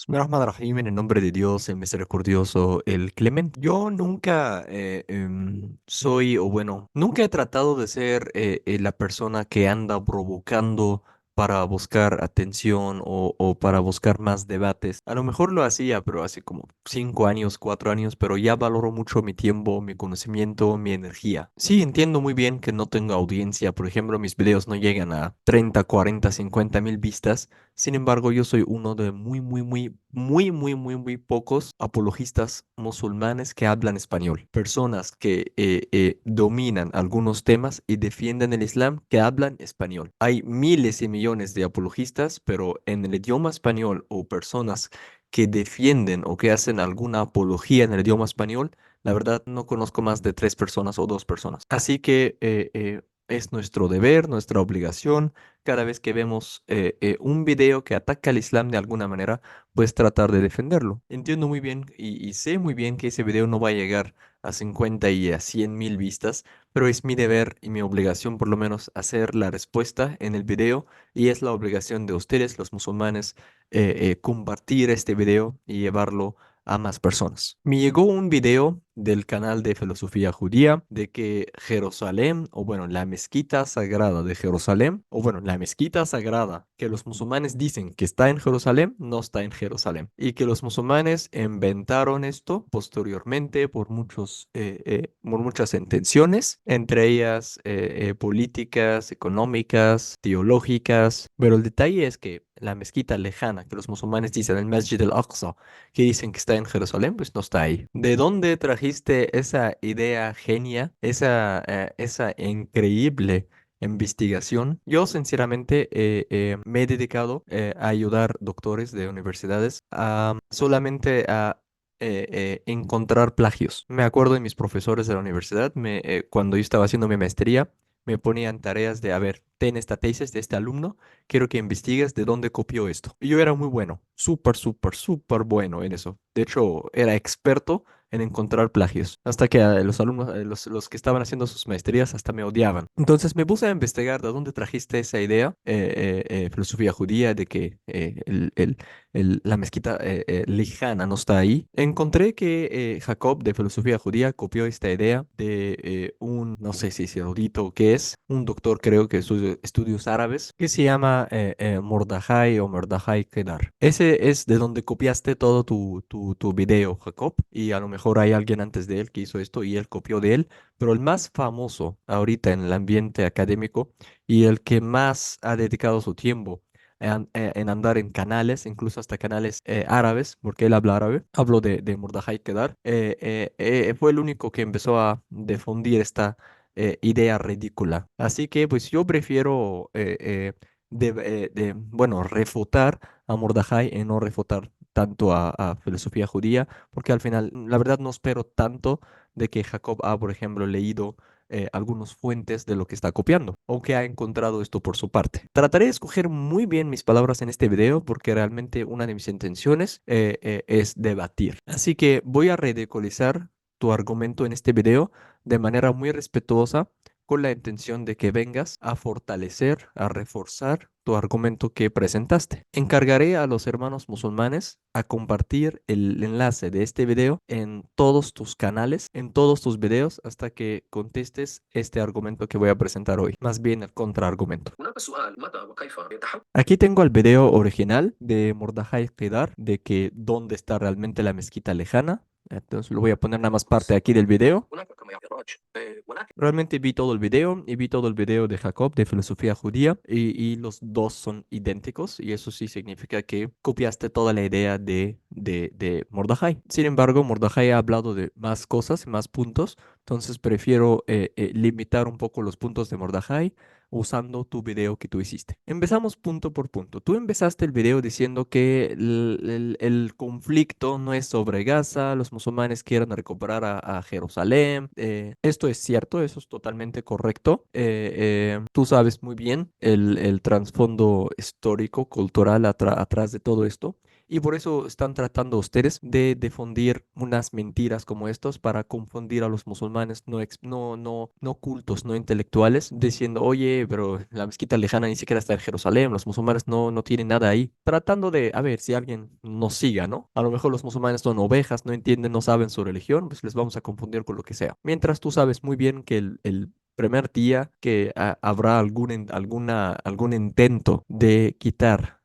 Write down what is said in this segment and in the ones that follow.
Bismillahirrahmanirrahim, en el nombre de Dios, el misericordioso, el clemente. Yo nunca soy, o bueno, nunca he tratado de ser la persona que anda provocando para buscar atención o para buscar más debates. A lo mejor lo hacía, pero hace como 5 años, 4 años, pero ya valoro mucho mi tiempo, mi conocimiento, mi energía. Sí, entiendo muy bien que no tengo audiencia. Por ejemplo, mis videos no llegan a 30, 40, 50 mil vistas. Sin embargo, yo soy uno de muy pocos apologistas musulmanes que hablan español. Personas que dominan algunos temas y defienden el Islam que hablan español. Hay miles y millones de apologistas, pero en el idioma español o personas que defienden o que hacen alguna apología en el idioma español, la verdad no conozco más de 3 personas o 2 personas. Así que es nuestro deber, nuestra obligación cada vez que vemos un video que ataca al Islam de alguna manera, pues tratar de defenderlo. Entiendo muy bien y sé muy bien que ese video no va a llegar a 50 y a 100 mil vistas, pero es mi deber y mi obligación por lo menos hacer la respuesta en el video y es la obligación de ustedes, los musulmanes, compartir este video y llevarlo a más personas. Me llegó un video del canal de filosofía judía de que Jerusalén, o bueno, la mezquita sagrada de Jerusalén, o bueno, la mezquita sagrada que los musulmanes dicen que está en Jerusalén, no está en Jerusalén. Y que los musulmanes inventaron esto posteriormente por muchas intenciones, entre ellas políticas, económicas, teológicas. Pero el detalle es que la mezquita lejana que los musulmanes dicen, el Masjid al-Aqsa, que dicen que está en Jerusalén, pues no está ahí. ¿De dónde trajiste esa idea genia, esa increíble investigación? Yo sinceramente me he dedicado a ayudar doctores de universidades a solamente a encontrar plagios. Me acuerdo de mis profesores de la universidad, cuando yo estaba haciendo mi maestría, me ponían tareas de, a ver, ten esta tesis de este alumno, quiero que investigues de dónde copió esto. Y yo era muy bueno, súper bueno en eso. De hecho, era experto en encontrar plagios, hasta que los alumnos, los que estaban haciendo sus maestrías, hasta me odiaban. Entonces me puse a investigar de dónde trajiste esa idea, filosofía judía, de que la mezquita lejana no está ahí. Encontré que Jacob de filosofía judía copió esta idea de no sé si es erudito o qué es, un doctor creo que estudia estudios árabes, que se llama Mordajai o Mordajai Kedar. Ese es de donde copiaste todo tu video, Jacob, y a lo mejor hay alguien antes de él que hizo esto y él copió de él, pero el más famoso ahorita en el ambiente académico y el que más ha dedicado su tiempo en andar en canales, incluso hasta canales árabes, porque él habla árabe. Hablo de Mordajai Kedar. Fue el único que empezó a difundir esta idea ridícula. Así que pues yo prefiero bueno, refutar a Mordajai y no refutar tanto a filosofía judía, porque al final, la verdad, no espero tanto de que Jacob ha, por ejemplo, leído algunas fuentes de lo que está copiando o que ha encontrado esto por su parte. Trataré de escoger muy bien mis palabras en este video porque realmente una de mis intenciones es debatir. Así que voy a ridiculizar tu argumento en este video de manera muy respetuosa con la intención de que vengas a fortalecer, a reforzar tu argumento que presentaste. Encargaré a los hermanos musulmanes a compartir el enlace de este video en todos tus canales, en todos tus videos, hasta que contestes este argumento que voy a presentar hoy, más bien el contraargumento. Aquí tengo el video original de Mordajai Qidar, de que dónde está realmente la mezquita lejana. Entonces lo voy a poner nada más parte aquí del video. Realmente vi todo el video y vi todo el video de Jacob de filosofía judía y los dos son idénticos y eso sí significa que copiaste toda la idea de Mordajai. Sin embargo, Mordajai ha hablado de más cosas, más puntos, entonces prefiero limitar un poco los puntos de Mordajai usando tu video que tú hiciste. Empezamos punto por punto. Tú empezaste el video diciendo que el conflicto no es sobre Gaza, los musulmanes quieren recuperar a Jerusalén. Esto es cierto, eso es totalmente correcto. Tú sabes muy bien el trasfondo histórico, cultural atrás de todo esto. Y por eso están tratando ustedes de difundir unas mentiras como estos para confundir a los musulmanes no cultos, no intelectuales, diciendo, oye, pero la mezquita lejana ni siquiera está en Jerusalén, los musulmanes no tienen nada ahí. Tratando de, a ver, si alguien nos siga, ¿no? A lo mejor los musulmanes son ovejas, no entienden, no saben su religión, pues les vamos a confundir con lo que sea. Mientras tú sabes muy bien que el primer día que habrá algún intento de quitar,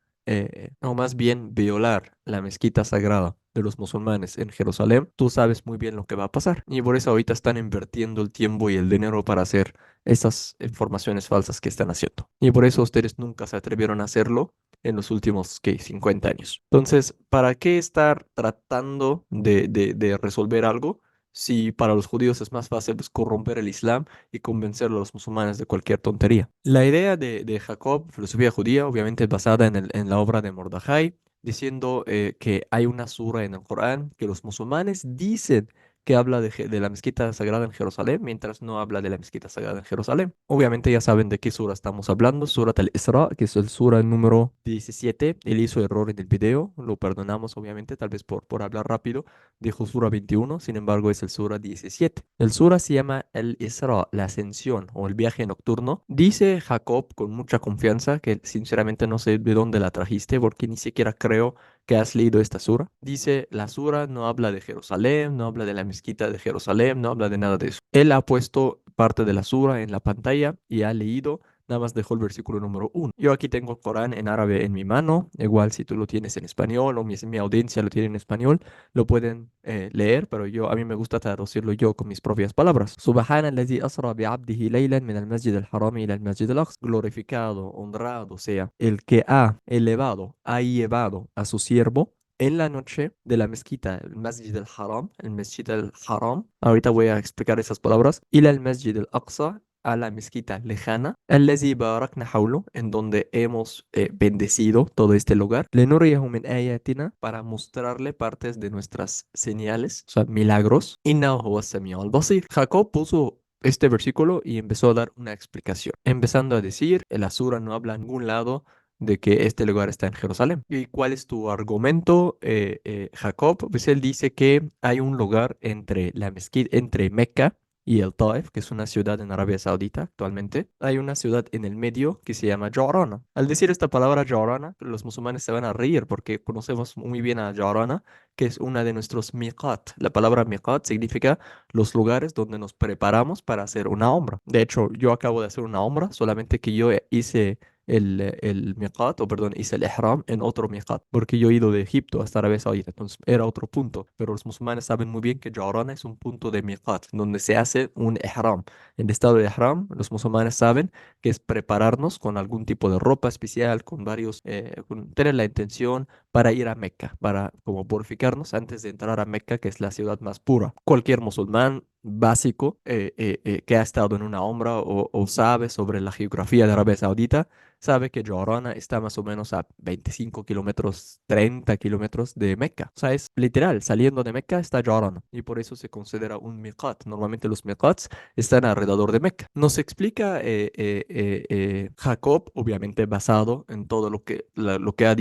o más bien violar la mezquita sagrada de los musulmanes en Jerusalén, tú sabes muy bien lo que va a pasar. Y por eso ahorita están invirtiendo el tiempo y el dinero para hacer esas informaciones falsas que están haciendo. Y por eso ustedes nunca se atrevieron a hacerlo en los últimos, ¿qué? 50 años. Entonces, ¿para qué estar tratando de resolver algo si para los judíos es más fácil pues, corromper el Islam y convencer a los musulmanes de cualquier tontería? La idea de Jacob, filosofía judía, obviamente es basada en la obra de Mordejai, diciendo que hay una sura en el Corán que los musulmanes dicen que habla de la mezquita sagrada en Jerusalén, mientras no habla de la mezquita sagrada en Jerusalén. Obviamente ya saben de qué sura estamos hablando, Surat al-Isra, que es el sura número 17. Él hizo error en el video, lo perdonamos obviamente, tal vez por hablar rápido, dijo sura 21, sin embargo es el sura 17. El sura se llama el Isra, la ascensión o el viaje nocturno. Dice Jacob con mucha confianza, que sinceramente no sé de dónde la trajiste, porque ni siquiera creo que has leído esta sura. Dice, la sura no habla de Jerusalén, no habla de la mezquita de Jerusalén, no habla de nada de eso. Él ha puesto parte de la sura en la pantalla y ha leído. Nada más dejó el versículo número 1. Yo aquí tengo el Corán en árabe en mi mano. Igual si tú lo tienes en español o mi audiencia lo tiene en español, lo pueden leer, pero a mí me gusta traducirlo yo con mis propias palabras. Subhana alladhi asra bi'abdihi laylan min al-masjid al-haram ila al-masjid al-aqsa. Glorificado, honrado sea el que ha elevado, ha llevado a su siervo en la noche de la mezquita, el Masjid al-Haram, el Masjid al-Haram. Ahorita voy a explicar esas palabras. Ila al-Masjid al-Aqsa, a la mezquita lejana, الذي باركنا حوله, en donde hemos bendecido todo este lugar, لنريه من آياتنا, para mostrarle partes de nuestras señales, o sea, milagros. إنه هو السميع البصير. Jacob puso este versículo y empezó a dar una explicación, empezando a decir, el Asura no habla en ningún lado de que este lugar está en Jerusalén. ¿Y cuál es tu argumento, Jacob? Pues él dice que hay un lugar entre la mezquita, entre Meca y el Taif, que es una ciudad en Arabia Saudita actualmente. Hay una ciudad en el medio que se llama Jarana. Al decir esta palabra Jarana, los musulmanes se van a reír porque conocemos muy bien a Jarana, que es una de nuestros miqat. La palabra miqat significa los lugares donde nos preparamos para hacer una umra. De hecho, yo acabo de hacer una umra, solamente que yo hice el miqat, o perdón, hice el ihram en otro miqat, porque yo he ido de Egipto hasta Arabia Saudita, entonces era otro punto, pero los musulmanes saben muy bien que Jarana es un punto de miqat, donde se hace un ihram. En el estado de ihram, los musulmanes saben que es prepararnos con algún tipo de ropa especial, con varios, tener la intención para ir a Meca, para como purificarnos antes de entrar a Meca, que es la ciudad más pura. Cualquier musulmán básico que ha estado en una umra o sabe sobre la geografía de Arabia Saudita, sabe que Jorana está más o menos a 25 kilómetros, 30 kilómetros de Meca. O sea, es literal, saliendo de Meca está Jorana y por eso se considera un miqat. Normalmente los miqats están alrededor de Meca. Nos explica Jacob, obviamente basado en todo lo que ha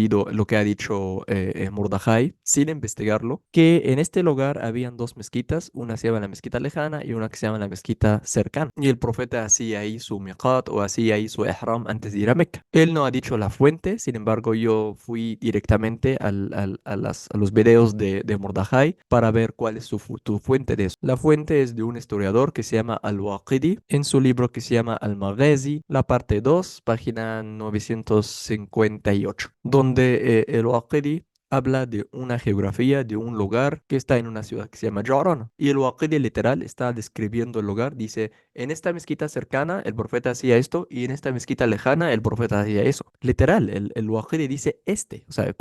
dicho Mordajai, sin investigarlo, que en este lugar habían dos mezquitas, una se llama la mezquita lejana y una que se llama la mezquita cercana. Y el profeta hacía ahí su miqat o hacía ahí su ihram antes de ir a Meca. Él no ha dicho la fuente, sin embargo yo fui directamente a los videos de Mordajai para ver cuál es tu fuente de eso. La fuente es de un historiador que se llama Al-Waqidi, en su libro que se llama Al-Maghazi, la parte 2, página 958, donde el Waqidi habla de una geografía de un lugar que está en una ciudad que se llama Jarana. Y el Waqidi literal está describiendo el lugar. Dice, en esta mezquita cercana el profeta hacía esto y en esta mezquita lejana el profeta hacía eso. Literal, el Waqidi dice o sea,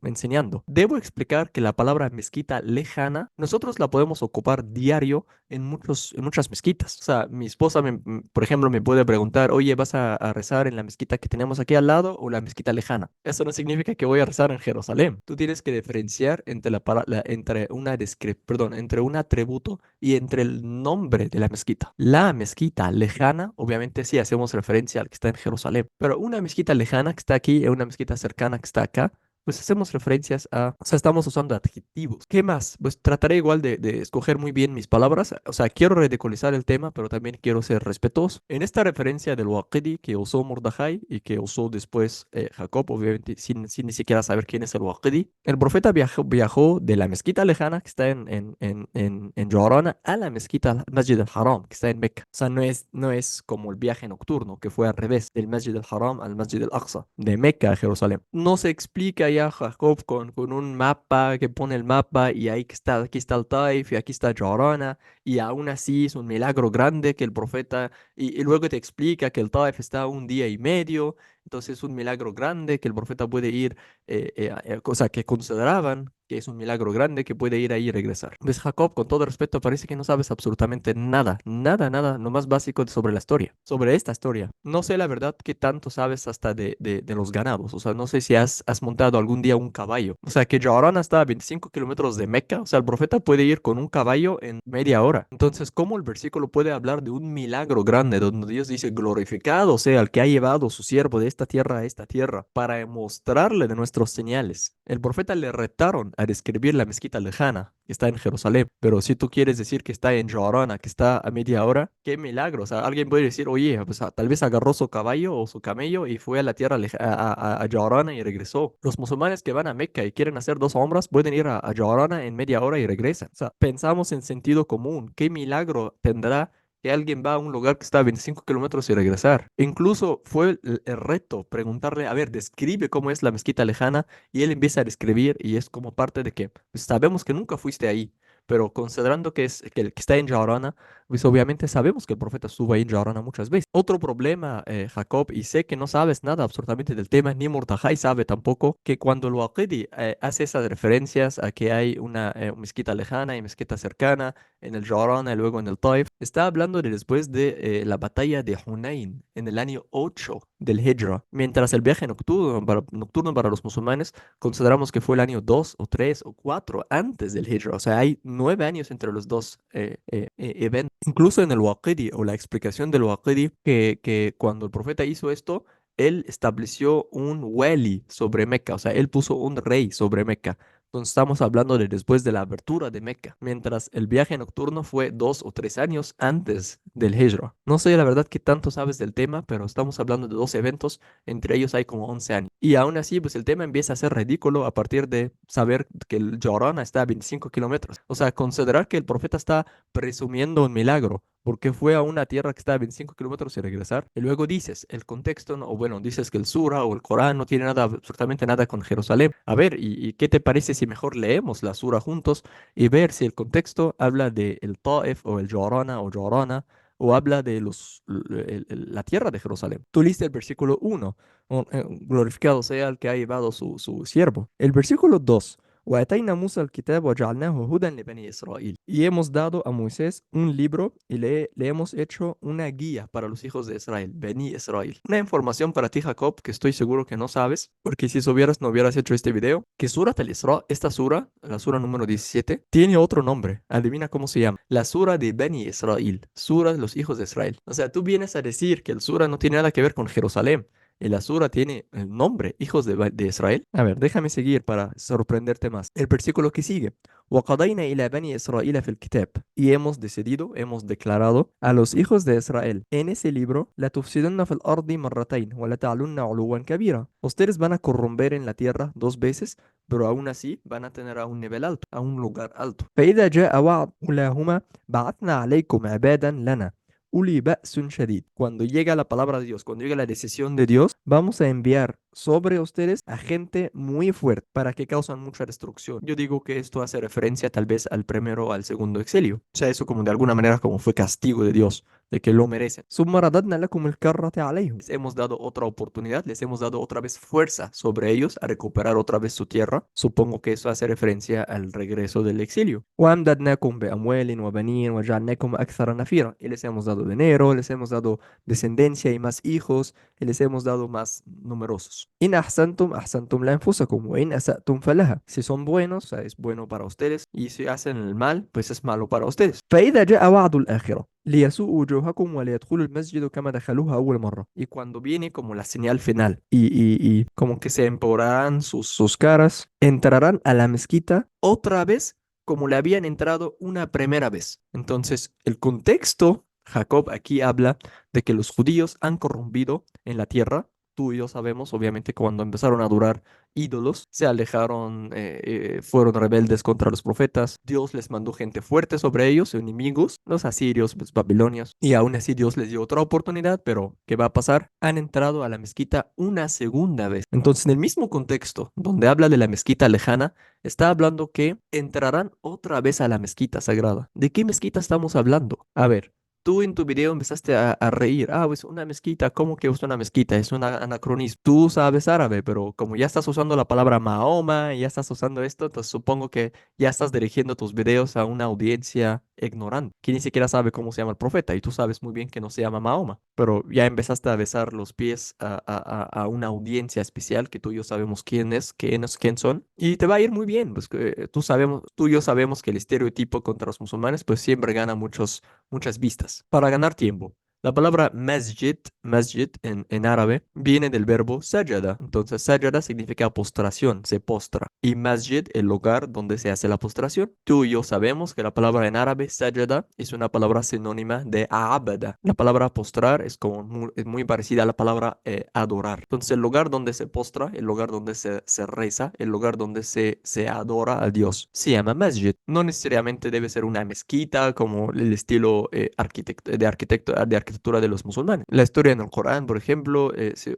enseñando. Debo explicar que la palabra mezquita lejana nosotros la podemos ocupar diario en muchas mezquitas. O sea, mi esposa, por ejemplo, me puede preguntar, oye, ¿vas a rezar en la mezquita que tenemos aquí al lado o la mezquita lejana? Eso no significa que voy a rezar en Jerusalén. Tú tienes que diferenciar entre entre un atributo y entre el nombre de la mezquita. La mezquita lejana, obviamente sí hacemos referencia al que está en Jerusalén, pero una mezquita lejana que está aquí y una mezquita cercana que está acá, pues hacemos referencias a, o sea, estamos usando adjetivos. ¿Qué más? Pues trataré igual de escoger muy bien mis palabras. O sea, quiero ridiculizar el tema, pero también quiero ser respetuoso. En esta referencia del Waqidi que usó Mordejai y que usó después Jacob, obviamente sin ni siquiera saber quién es el Waqidi, el profeta viajó de la mezquita lejana que está en Jorana a la mezquita al Masjid al-Haram que está en Mecca. O sea, no es como el viaje nocturno que fue al revés, del Masjid al-Haram al Masjid al-Aqsa, de Mecca a Jerusalén. No se explica ya Jacob con un mapa que pone el mapa y ahí que está, aquí está el Taif y aquí está Jorana y aún así es un milagro grande que el profeta y luego te explica que el Taif está un día y medio, entonces es un milagro grande que el profeta puede ir, cosa que consideraban que es un milagro grande que puede ir ahí y regresar. Pues Jacob, con todo respeto, parece que no sabes absolutamente nada, nada, nada, lo más básico sobre la historia, sobre esta historia. No sé la verdad qué tanto sabes hasta de los ganados, o sea, no sé si has montado algún día un caballo. O sea, que Jaorana está a 25 kilómetros de Meca, o sea, el profeta puede ir con un caballo en media hora. Entonces, ¿cómo el versículo puede hablar de un milagro grande donde Dios dice, glorificado sea el que ha llevado su siervo de esta tierra a esta tierra para mostrarle de nuestros señales? El profeta le retaron a describir la mezquita lejana que está en Jerusalén, pero si tú quieres decir que está en Jaorana, que está a media hora, qué milagro. O sea, alguien puede decir, oye, pues tal vez agarró su caballo o su camello y fue a la tierra a Jaorana y regresó. Los musulmanes que van a Meca y quieren hacer dos umras pueden ir a Jaorana en media hora y regresan. O sea, pensamos en sentido común. ¿Qué milagro tendrá que alguien va a un lugar que está a 25 kilómetros y regresar? Incluso fue el reto preguntarle, a ver, describe cómo es la mezquita lejana y él empieza a describir y es como parte de que pues, sabemos que nunca fuiste ahí, pero considerando que el que está en Jaorana, pues obviamente sabemos que el profeta estuvo ahí en Jaorana muchas veces. Otro problema, Jacob, y sé que no sabes nada absolutamente del tema, ni Mordejai sabe tampoco, que cuando el Waqidi hace esas referencias a que hay una mezquita lejana y mezquita cercana en el Jaorana y luego en el Taif, está hablando de después de la batalla de Hunain en el año 8 del Hijra, mientras el viaje nocturno para los musulmanes consideramos que fue el año 2 o 3 o 4 antes del Hijra. O sea, hay 9 años entre los dos eventos. Incluso en el Waqidi o la explicación del Waqidi, que cuando el profeta hizo esto, él estableció un wali sobre Meca, o sea, él puso un rey sobre Meca. Entonces estamos hablando de después de la abertura de Meca, mientras el viaje nocturno fue 2 o 3 años antes del Hijra. No sé la verdad qué tanto sabes del tema, pero estamos hablando de dos eventos, entre ellos hay como 11 años. Y aún así, pues el tema empieza a ser ridículo a partir de saber que el Jordan está a 25 kilómetros. O sea, considerar que el profeta está presumiendo un milagro, porque fue a una tierra que está a 25 kilómetros y regresar. Y luego dices, el contexto, o bueno, dices que el Sura o el Corán no tiene nada, absolutamente nada con Jerusalén. A ver, ¿y qué te parece si mejor leemos la Sura juntos y ver si el contexto habla de el Taif o el Jorana o Jorana o habla de la tierra de Jerusalén? Tú leíste el versículo 1, glorificado sea el que ha llevado su siervo. El versículo 2. وآتينا موسى الكتاب وجعلناه هدى لبني إسرائيل. Y hemos dado a Moisés un libro y le hemos hecho una guía para los hijos de Israel, Beni Israel. Una información para ti, Jacob, que estoy seguro que no sabes, porque si supieras no hubieras hecho este video, que Surat al-Isra, esta sura, la sura número 17, tiene otro nombre. Adivina cómo se llama. La sura de Beni Israel, sura de los hijos de Israel. O sea, tú vienes a decir que el sura no tiene nada que ver con Jerusalén. El Asura tiene el nombre, hijos de Israel. A ver, déjame seguir para sorprenderte más. El versículo que sigue. وَقَضَيْنَا إِلَى بَنِي إِسْرَائِيلَ فِي الكتاب. Y hemos decidido, hemos declarado a los hijos de Israel en ese libro, لَتُفْسِدُنَّ فِي الْأَرْضِ مَرَّتَيْنِ وَلَتَعْلُنَّ عُلُوًّا كَبِيرًا. Ustedes van a corromper en la tierra 2 veces, pero aún así van a tener a un nivel alto, a un lugar alto. فإذا جاء وعد أولاهما بعثنا عليكم عبادا لنا Uli ba'sun shadid. Cuando llega la palabra de Dios, cuando llega la decisión de Dios, vamos a enviar sobre ustedes a gente muy fuerte para que causan mucha destrucción. Yo digo que esto hace referencia tal vez al primero o al segundo exilio. O sea, eso como de alguna manera como fue castigo de Dios, de que lo merecen. ثم رددنا لكم الكرة عليهم. Les hemos dado otra oportunidad, les hemos dado otra vez fuerza sobre ellos a recuperar otra vez su tierra. Supongo que eso hace referencia al regreso del exilio. وأمددناكم بأموال وبنين وجعلناكم أكثر نفيرا. Y les hemos dado dinero, les hemos dado descendencia y más hijos, y les hemos dado más numerosos. إن أحسنتم أحسنتم لأنفسكم وإن أسأتم فلها. Si son buenos, o sea, es bueno para ustedes, y si hacen el mal, pues es malo para ustedes. فإذا جاء وعد الآخرة. ليسوء وجوهكم وليدخلوا المسجد كما دخلوه أول مرة. Y cuando viene como la señal final y como que se empeorarán sus caras, entrarán a la mezquita otra vez como le habían entrado una primera vez. Entonces, el contexto, Jacob aquí habla de que los judíos han corrompido en la tierra. Tú y yo sabemos, obviamente, cuando empezaron a adorar ídolos, se alejaron, fueron rebeldes contra los profetas. Dios les mandó gente fuerte sobre ellos, enemigos, los asirios, los babilonios. Y aún así Dios les dio otra oportunidad, pero ¿qué va a pasar? Han entrado a la mezquita una segunda vez. Entonces, en el mismo contexto donde habla de la mezquita lejana, está hablando que entrarán otra vez a la mezquita sagrada. ¿De qué mezquita estamos hablando? A ver. Tú en tu video empezaste a reír. Ah, pues una mezquita. ¿Cómo que es una mezquita? Es un anacronismo. Tú sabes árabe, pero como ya estás usando la palabra Mahoma y ya estás usando esto, entonces supongo que ya estás dirigiendo tus videos a una audiencia ignorante, que ni siquiera sabe cómo se llama el profeta. Y tú sabes muy bien que no se llama Mahoma, pero ya empezaste a besar los pies a una audiencia especial que tú y yo sabemos quién son. Y te va a ir muy bien. Pues que tú y yo sabemos que el estereotipo contra los musulmanes pues siempre gana muchas vistas. Para ganar tiempo. La palabra masjid en árabe, viene del verbo sajada. Entonces, sajada significa postración, se postra. Y masjid, el lugar donde se hace la postración. Tú y yo sabemos que la palabra en árabe, sajada, es una palabra sinónima de abada. La palabra postrar es muy parecida a la palabra adorar. Entonces, el lugar donde se postra, el lugar donde se reza, el lugar donde se adora a Dios, se llama masjid. No necesariamente debe ser una mezquita como el estilo de arquitectura de los musulmanes. La historia en el Corán, por ejemplo,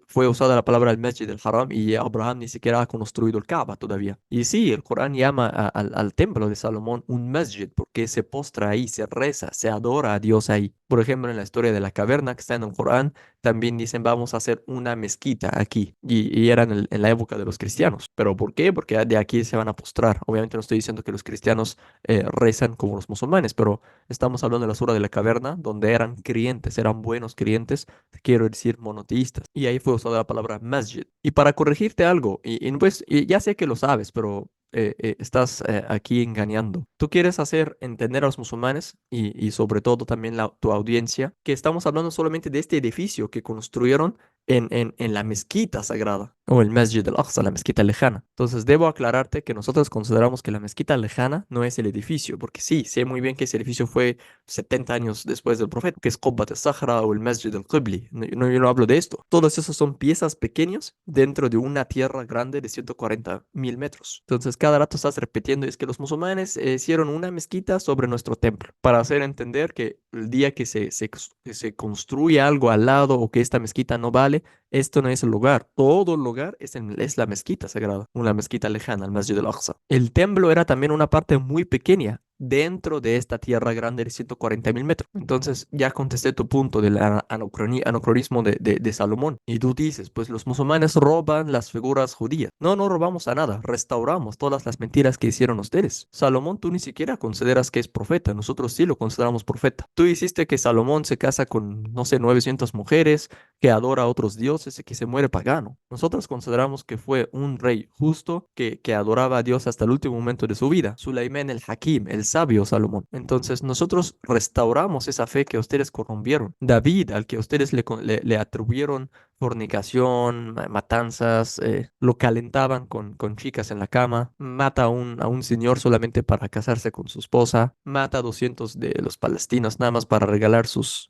fue usada la palabra al-Masjid al-Haram y Abraham ni siquiera ha construido el Kaaba todavía. Y sí, el Corán llama al templo de Salomón un masjid porque se postra ahí, se reza, se adora a Dios ahí. Por ejemplo, en la historia de la caverna que está en el Corán, también dicen vamos a hacer una mezquita aquí. Y era en la época de los cristianos. ¿Pero por qué? Porque de aquí se van a postrar. Obviamente no estoy diciendo que los cristianos rezan como los musulmanes, pero estamos hablando de la sura de la caverna, donde eran creyentes, eran buenos creyentes, quiero decir monoteístas. Y ahí fue usada la palabra masjid. Y para corregirte algo, pues ya sé que lo sabes, pero estás aquí engañando. Tú quieres hacer entender a los musulmanes y sobre todo también tu audiencia que estamos hablando solamente de este edificio que construyeron en la mezquita sagrada o el Masjid al-Aqsa, la mezquita lejana. Entonces debo aclararte que nosotros consideramos que la mezquita lejana no es el edificio, porque sí, sé muy bien que ese edificio fue 70 años después del profeta, que es Qubbat al-Sakhra o el Masjid al-Qibli. No, yo no hablo de esto. Todos esos son piezas pequeñas dentro de una tierra grande de 140.000 metros. Entonces cada rato estás repitiendo, es que los musulmanes hicieron una mezquita sobre nuestro templo, para hacer entender que el día que se construye algo al lado o que esta mezquita no vale, esto no es el lugar. Todo el lugar es la mezquita sagrada, una mezquita lejana, el Masjid al-Aqsa. El templo era también una parte muy pequeña dentro de esta tierra grande de 140.000 metros. Entonces ya contesté tu punto del anacronismo de Salomón. Y tú dices, pues los musulmanes roban las figuras judías. No, no robamos a nada, restauramos todas las mentiras que hicieron ustedes. Salomón, tú ni siquiera consideras que es profeta, nosotros sí lo consideramos profeta. Tú hiciste que Salomón se casa con, no sé, 900 mujeres, que adora a otros dioses y que se muere pagano. Nosotros consideramos que fue un rey justo que adoraba a Dios hasta el último momento de su vida. Sulaimán el Hakim, el sabio Salomón. Entonces nosotros restauramos esa fe que ustedes corrompieron. David, al que ustedes le atribuyeron fornicación, matanzas, lo calentaban con chicas en la cama, mata a un señor solamente para casarse con su esposa, mata a 200 de los palestinos nada más para regalar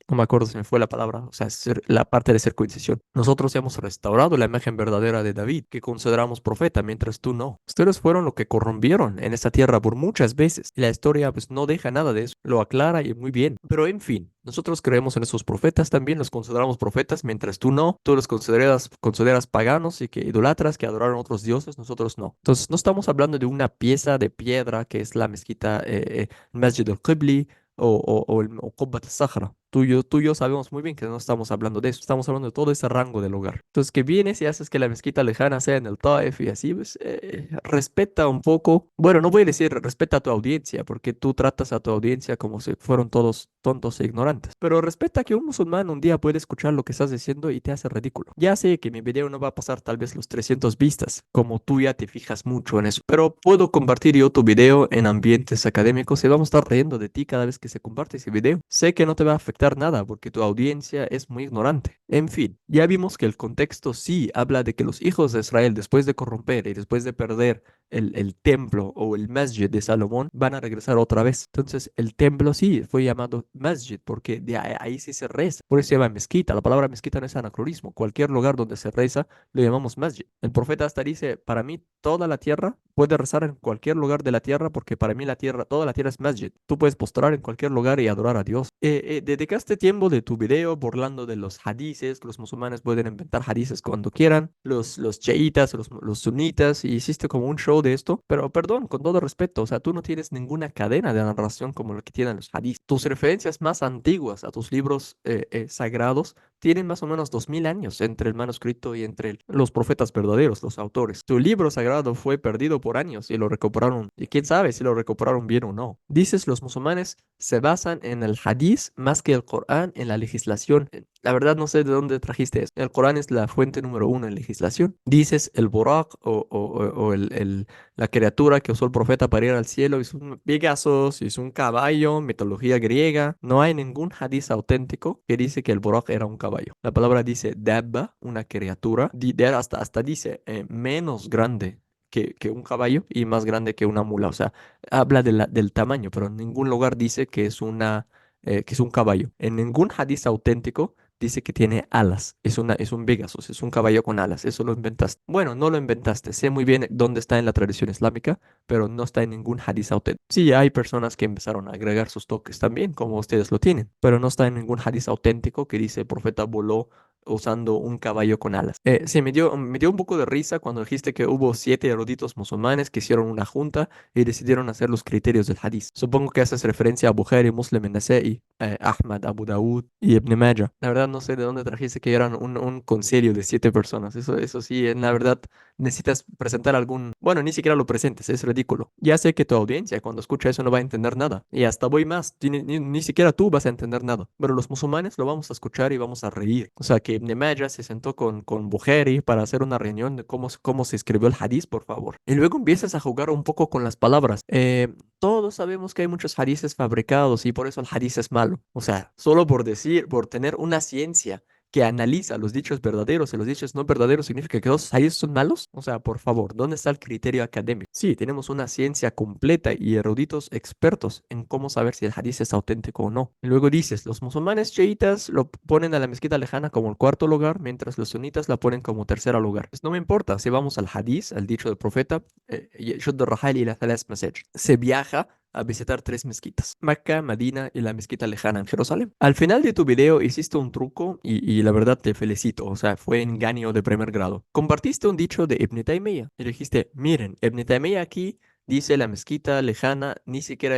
no me acuerdo si me fue la palabra, o sea, la parte de circuncisión. Nosotros hemos restaurado la imagen verdadera de David, que consideramos profeta, mientras tú no. Ustedes fueron lo que corrompieron en esta tierra por muchas veces. Y la historia pues no deja nada de eso, lo aclara y muy bien. Pero en fin. Nosotros creemos en esos profetas también, los consideramos profetas, mientras tú no, tú los consideras paganos y que idolatras, que adoraron a otros dioses, nosotros no. Entonces, no estamos hablando de una pieza de piedra que es la mezquita Masjid al-Qibli o Qubbat al-Sakhra. Tú y yo sabemos muy bien que no estamos hablando de eso, estamos hablando de todo ese rango del hogar. Entonces, que vienes y haces que la mezquita lejana sea en el Taif y así, pues, respeta un poco, bueno, no voy a decir respeta a tu audiencia, porque tú tratas a tu audiencia como si fueron todos tontos e ignorantes, pero respeta que un musulmán un día puede escuchar lo que estás diciendo y te hace ridículo. Ya sé que mi video no va a pasar tal vez los 300 vistas, como tú ya te fijas mucho en eso, pero puedo compartir yo tu video en ambientes académicos y vamos a estar riendo de ti cada vez que se comparte ese video. Sé que no te va a afectar nada porque tu audiencia es muy ignorante. En fin, ya vimos que el contexto sí habla de que los hijos de Israel, después de corromper y después de perder el templo o el masjid de Salomón, van a regresar otra vez. Entonces, el templo sí fue llamado masjid porque de ahí sí se reza. Por eso se llama mezquita. La palabra mezquita no es anacronismo. Cualquier lugar donde se reza lo llamamos masjid. El profeta hasta dice, para mí toda la tierra puede rezar en cualquier lugar de la tierra porque para mí la tierra, toda la tierra es masjid. Tú puedes postrar en cualquier lugar y adorar a Dios. Dedicaste tiempo de tu video burlando de los hadices, que los musulmanes pueden inventar hadices cuando quieran, los chiitas, los sunitas, y hiciste como un show de esto, pero perdón, con todo respeto, o sea, tú no tienes ninguna cadena de narración como lo que tienen los hadices. Tus referencias más antiguas a tus libros sagrados tienen más o menos 2000 años entre el manuscrito y entre los profetas verdaderos, los autores. Tu libro sagrado fue perdido por años y lo recuperaron, y quién sabe si lo recuperaron bien o no. Dices, los musulmanes se basan en el hadith más que el Corán en la legislación. La verdad no sé de dónde trajiste eso. El Corán es la fuente número uno en legislación. Dices el Burak o la criatura que usó el profeta para ir al cielo es un Pegasus, es un caballo, mitología griega. No hay ningún hadith auténtico que dice que el Burak era un caballo. La palabra dice dabba, una criatura. Hasta dice menos grande que un caballo y más grande que una mula. O sea, habla del tamaño, pero en ningún lugar dice que es un caballo. En ningún hadith auténtico dice que tiene alas. Es un Pegasus, es un caballo con alas. Eso lo inventaste. Bueno, no lo inventaste. Sé muy bien dónde está en la tradición islámica, pero no está en ningún hadith auténtico. Sí, hay personas que empezaron a agregar sus toques también, como ustedes lo tienen, pero no está en ningún hadith auténtico que dice el profeta voló usando un caballo con alas. Sí, me dio un poco de risa cuando dijiste que hubo 7 eruditos musulmanes que hicieron una junta y decidieron hacer los criterios del hadith. Supongo que haces referencia a Bukhari, Muslim, Nasa'i, Ahmad, Abu Dawud y Ibn Majah. La verdad no sé de dónde trajiste que eran un concilio de 7 personas. Eso sí, en la verdad necesitas presentar algún... Bueno, ni siquiera lo presentes, es ridículo. Ya sé que tu audiencia cuando escucha eso no va a entender nada. Y hasta voy más, ni siquiera tú vas a entender nada. Pero los musulmanes lo vamos a escuchar y vamos a reír. O sea, que Ibn Majah se sentó con Bukhari para hacer una reunión de cómo se escribió el hadith, por favor. Y luego empiezas a jugar un poco con las palabras. Todos sabemos que hay muchos hadices fabricados y por eso el hadith es malo. O sea, solo por decir, por tener una ciencia que analiza los dichos verdaderos y los dichos no verdaderos, ¿significa que los hadices son malos? O sea, por favor, ¿dónde está el criterio académico? Sí, tenemos una ciencia completa y eruditos expertos en cómo saber si el hadith es auténtico o no. Y luego dices, los musulmanes chiitas lo ponen a la mezquita lejana como el cuarto lugar, mientras los sunitas la ponen como tercer lugar. Pues no me importa, si vamos al hadith, al dicho del profeta, يشد الرحال إلى 3 مساجد. Se viaja a visitar 3 mezquitas, Mecca, Medina y la mezquita lejana en Jerusalén. Al final de tu video hiciste un truco y la verdad te felicito, o sea, fue engaño de primer grado. Compartiste un dicho de Ibn Taymiyyah y dijiste, miren, Ibn Taymiyyah aquí dice la mezquita lejana ni siquiera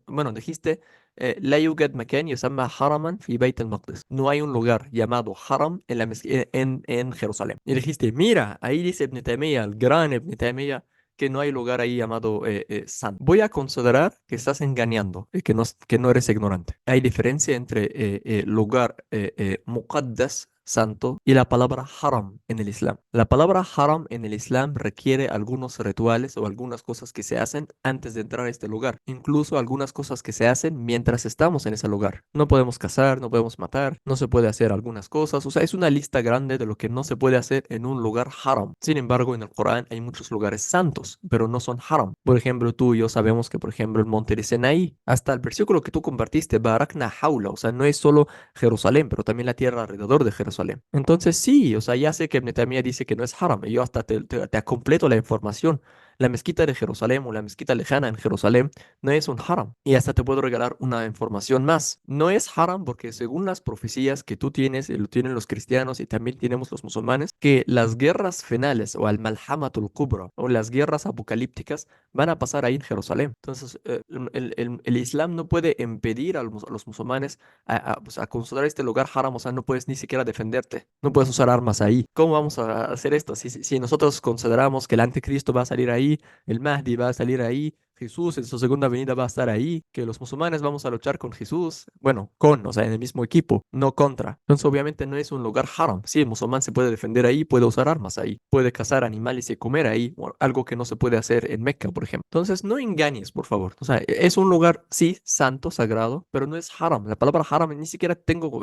bueno, dijiste لا يوجد مكان يسمى حرما في بيت المقدس. No hay un lugar llamado Haram en Jerusalén. Y dijiste, mira, ahí dice Ibn Taymiyyah, el gran Ibn Taymiyyah, que no hay lugar ahí llamado santo. Voy a considerar que estás engañando y que no eres ignorante. Hay diferencia entre lugar muqaddas, santo, y la palabra haram en el Islam. La palabra haram en el Islam requiere algunos rituales o algunas cosas que se hacen antes de entrar a este lugar. Incluso algunas cosas que se hacen mientras estamos en ese lugar. No podemos cazar, no podemos matar, no se puede hacer algunas cosas. O sea, es una lista grande de lo que no se puede hacer en un lugar haram. Sin embargo, en el Corán hay muchos lugares santos, pero no son haram. Por ejemplo, tú y yo sabemos que, por ejemplo, el monte de Sinaí, hasta el versículo que tú compartiste, Barakna Haula, o sea, no es solo Jerusalén, pero también la tierra alrededor de Jerusalén. Entonces sí, o sea, ya sé que Ibn Taymiyyah dice que no es haram, y yo hasta te completo la información La mezquita de Jerusalén o la mezquita lejana en Jerusalén no es un haram. Y hasta te puedo regalar una información más. No es haram porque según las profecías que tú tienes, y lo tienen los cristianos y también tenemos los musulmanes, que las guerras finales o al-Malhamatul Kubra o las guerras apocalípticas van a pasar ahí en Jerusalén. Entonces, el Islam no puede impedir a los musulmanes pues, a considerar este lugar haram, o sea, no puedes ni siquiera defenderte, no puedes usar armas ahí. ¿Cómo vamos a hacer esto? Si nosotros consideramos que el anticristo va a salir ahí, el Mahdi va a salir ahí, Jesús en su segunda venida va a estar ahí, que los musulmanes vamos a luchar con Jesús, bueno, o sea, en el mismo equipo, no contra. Entonces, obviamente no es un lugar haram. Sí, el musulmán se puede defender ahí, puede usar armas ahí, puede cazar animales y comer ahí, algo que no se puede hacer en Meca, por ejemplo. Entonces, no engañes, por favor. O sea, es un lugar, sí, santo, sagrado, pero no es haram. La palabra haram ni siquiera tengo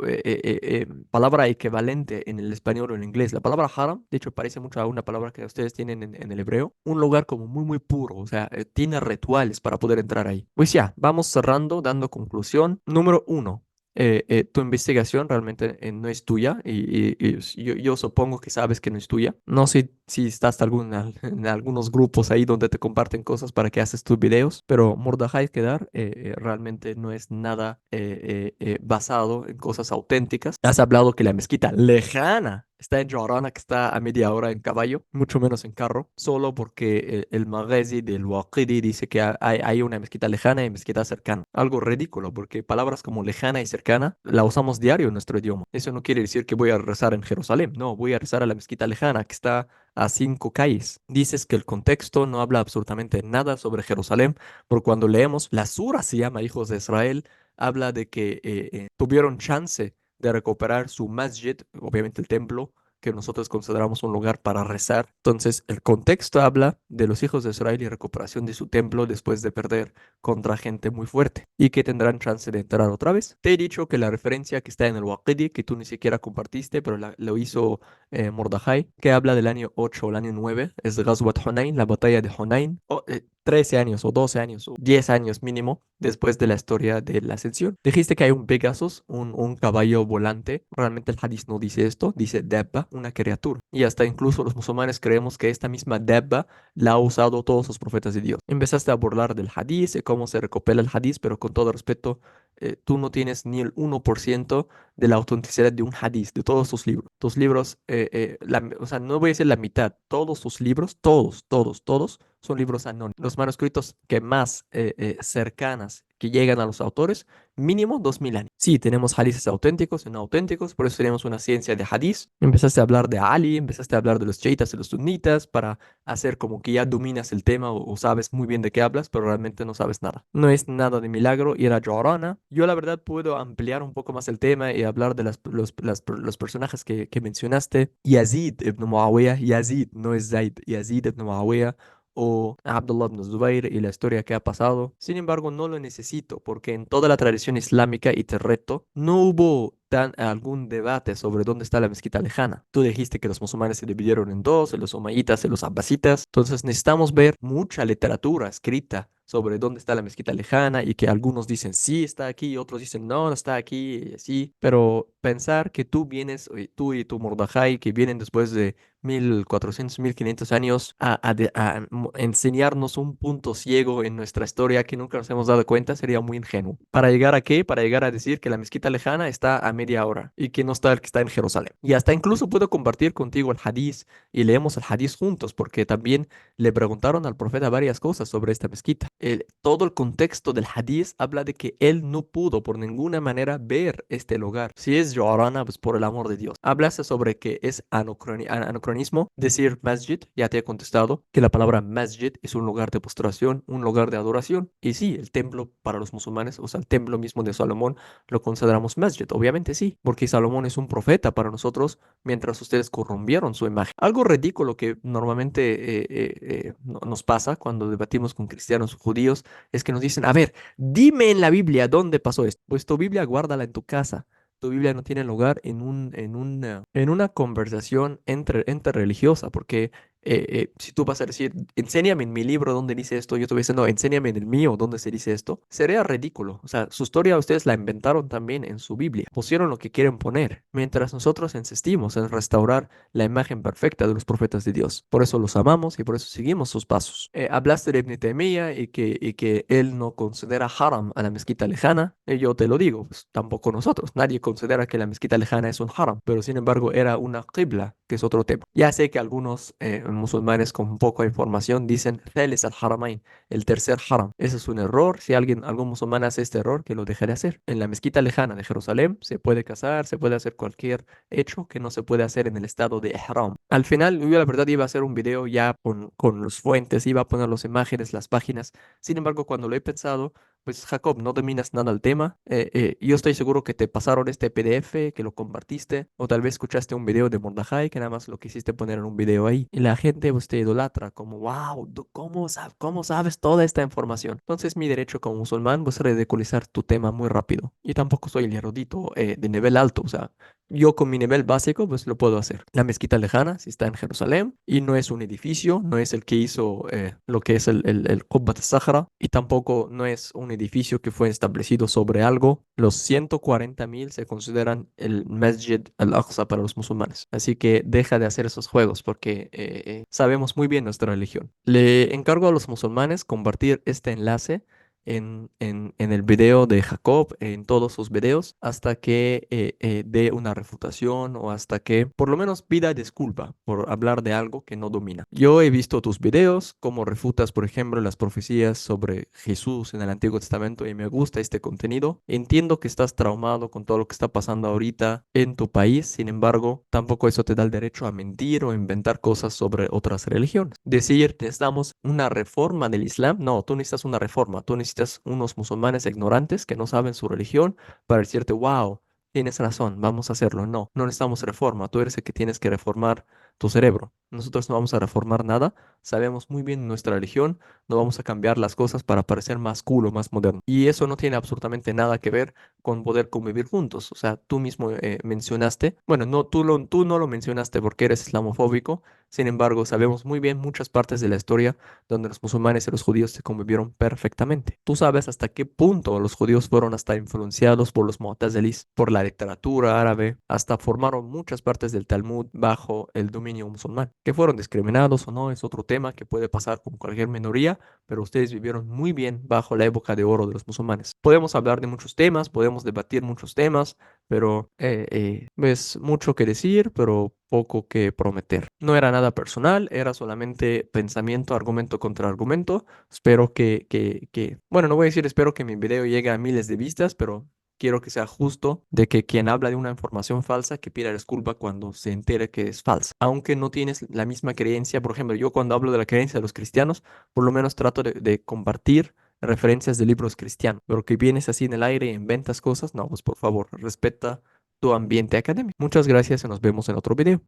palabra equivalente en el español o en inglés. La palabra haram, de hecho, parece mucho a una palabra que ustedes tienen en el hebreo. Un lugar como muy, muy puro, o sea, tiene rituales para poder entrar ahí. Pues ya, vamos cerrando, dando conclusión. Número uno. Tu investigación realmente no es tuya y yo supongo que sabes que no es tuya. No sé si estás en algunos grupos ahí donde te comparten cosas para que haces tus videos, pero Mordejai Kedar realmente no es nada basado en cosas auténticas. Has hablado que la mezquita lejana está en Jorana, que está a media hora en caballo, mucho menos en carro, solo porque el Maghazi del Waqidi dice que hay una mezquita lejana y mezquita cercana. Algo ridículo, porque palabras como lejana y cercana la usamos diario en nuestro idioma. Eso no quiere decir que voy a rezar en Jerusalén, no, voy a rezar a la mezquita lejana, que está a 5 calles. Dices que el contexto no habla absolutamente nada sobre Jerusalén, porque cuando leemos, la sura se llama Hijos de Israel, habla de que tuvieron chance de recuperar su masjid, obviamente el templo, que nosotros consideramos un lugar para rezar. Entonces, el contexto habla de los hijos de Israel y recuperación de su templo después de perder contra gente muy fuerte y que tendrán chance de entrar otra vez. Te he dicho que la referencia que está en el Waqidi, que tú ni siquiera compartiste, pero lo hizo Mordejai, que habla del año 8 o el año 9, es Ghazwat Hunain, la batalla de Hunain, 13 años o 12 años o 10 años mínimo después de la historia de la ascensión. Dijiste que hay un Pegasus, un caballo volante. Realmente el hadith no dice esto, dice Dabba, una criatura. Y hasta incluso los musulmanes creemos que esta misma Dabba la ha usado todos los profetas de Dios. Empezaste a burlar del hadith, de cómo se recopila el hadith, pero con todo respeto, tú no tienes ni el 1% de la autenticidad de un hadith, de todos tus libros. Tus libros, o sea, no voy a decir la mitad, todos tus libros, todos son libros anónimos. Los manuscritos que más cercanas que llegan a los autores, mínimo 2000 años. Sí, tenemos hadices auténticos y no auténticos, por eso tenemos una ciencia de hadith. Empezaste a hablar de Ali, empezaste a hablar de los chiitas y los sunitas para hacer como que ya dominas el tema o sabes muy bien de qué hablas, pero realmente no sabes nada. No es nada de milagro ir a Jorana. Yo la verdad puedo ampliar un poco más el tema y hablar de los personajes que mencionaste. Yazid ibn Muawiyah, Yazid, no es Zaid, Yazid ibn Muawiyah o Abdullah ibn Zubayr y la historia que ha pasado. Sin embargo, no lo necesito porque en toda la tradición islámica, y te reto, no hubo algún debate sobre dónde está la mezquita lejana. Tú dijiste que los musulmanes se dividieron en dos, en los omayitas y los abbasitas. Entonces necesitamos ver mucha literatura escrita sobre dónde está la mezquita lejana y que algunos dicen sí está aquí, otros dicen no, no está aquí y así. Pero pensar que tú vienes, tú y tu Mordejai, que vienen después de 1400, 1500 años a enseñarnos un punto ciego en nuestra historia que nunca nos hemos dado cuenta sería muy ingenuo. ¿Para llegar a qué? Para llegar a decir que la mezquita lejana está a media hora y que no está el que está en Jerusalén. Y hasta incluso puedo compartir contigo el hadith y leemos el hadith juntos porque también le preguntaron al profeta varias cosas sobre esta mezquita. Todo el contexto del hadith habla de que él no pudo por ninguna manera ver este lugar. Si es Jorana, pues por el amor de Dios. Hablase sobre que es anacronismo decir masjid, ya te he contestado que la palabra masjid es un lugar de postración, un lugar de adoración. Y sí, el templo para los musulmanes, o sea, el templo mismo de Salomón, lo consideramos masjid. Obviamente sí, porque Salomón es un profeta para nosotros mientras ustedes corrompieron su imagen. Algo ridículo que normalmente nos pasa cuando debatimos con cristianos o judíos es que nos dicen, a ver, dime en la Biblia dónde pasó esto. Pues tu Biblia guárdala en tu casa. Tu Biblia no tiene lugar en una conversación entre religiosa, porque si tú vas a decir, enséñame en mi libro dónde dice esto, yo te voy a decir, no, enséñame en el mío dónde se dice esto, sería ridículo. O sea, su historia ustedes la inventaron también en su Biblia. Pusieron lo que quieren poner, mientras nosotros insistimos en restaurar la imagen perfecta de los profetas de Dios. Por eso los amamos y por eso seguimos sus pasos. Hablaste de Ibn Taymiyyah y que él no considera haram a la mezquita lejana. Yo te lo digo, pues, tampoco nosotros. Nadie considera que la mezquita lejana es un haram, pero sin embargo era una qibla, que es otro tema. Ya sé que algunos musulmanes con poca información dicen Thalith al-Haramain, el tercer haram. Ese es un error. Si algún musulmán hace este error, que lo deje de hacer. En la mezquita lejana de Jerusalén se puede casar, se puede hacer cualquier hecho que no se puede hacer en el estado de Ihram. Al final, yo la verdad iba a hacer un video ya con los fuentes, iba a poner las imágenes, las páginas. Sin embargo, cuando lo he pensado, pues Jacob, no dominas nada el tema. Yo estoy seguro que te pasaron este PDF, que lo compartiste, o tal vez escuchaste un video de Mordejai, que nada más lo quisiste poner en un video ahí. Y la gente pues te idolatra, como, wow, ¿cómo sabes toda esta información? Entonces mi derecho como musulmán pues ridiculizar tu tema muy rápido. Y tampoco soy el erudito de nivel alto, o sea, yo con mi nivel básico pues lo puedo hacer. La mezquita lejana sí está en Jerusalén y no es un edificio, no es el que hizo lo que es el Qubbat al-Sahra y tampoco no es un edificio que fue establecido sobre algo. Los 140.000 se consideran el Masjid al-Aqsa para los musulmanes. Así que deja de hacer esos juegos porque sabemos muy bien nuestra religión. Le encargo a los musulmanes compartir este enlace en el video de Jacob, en todos sus videos, hasta que dé una refutación o hasta que por lo menos pida disculpa por hablar de algo que no domina. Yo he visto tus videos, cómo refutas, por ejemplo, las profecías sobre Jesús en el Antiguo Testamento y me gusta este contenido. Entiendo que estás traumado con todo lo que está pasando ahorita en tu país, sin embargo, tampoco eso te da el derecho a mentir o inventar cosas sobre otras religiones. Decir, necesitamos una reforma del Islam, no, tú necesitas una reforma, tú necesitas unos musulmanes ignorantes que no saben su religión para decirte, wow, tienes razón, vamos a hacerlo. No, no necesitamos reforma, tú eres el que tienes que reformar tu cerebro. Nosotros no vamos a reformar nada, sabemos muy bien nuestra religión, no vamos a cambiar las cosas para parecer más cool o más moderno. Y eso no tiene absolutamente nada que ver con poder convivir juntos. O sea, tú mismo mencionaste, bueno, no, tú no lo mencionaste porque eres islamofóbico, sin embargo, sabemos muy bien muchas partes de la historia donde los musulmanes y los judíos se convivieron perfectamente. Tú sabes hasta qué punto los judíos fueron hasta influenciados por los mu'tazilis, por la literatura árabe, hasta formaron muchas partes del Talmud bajo el dominio musulmán. Que fueron discriminados o no es otro tema que puede pasar con cualquier minoría, pero ustedes vivieron muy bien bajo la época de oro de los musulmanes. Podemos hablar de muchos temas, podemos debatir muchos temas, pero es mucho que decir, pero poco que prometer. No era nada personal, era solamente pensamiento, argumento contra argumento. Espero bueno, no voy a decir espero que mi video llegue a miles de vistas, pero quiero que sea justo de que quien habla de una información falsa que pida disculpa cuando se entere que es falsa. Aunque no tienes la misma creencia, por ejemplo, yo cuando hablo de la creencia de los cristianos, por lo menos trato de compartir referencias de libros cristianos, pero que vienes así en el aire e inventas cosas, no, pues por favor, respeta tu ambiente académico. Muchas gracias y nos vemos en otro video.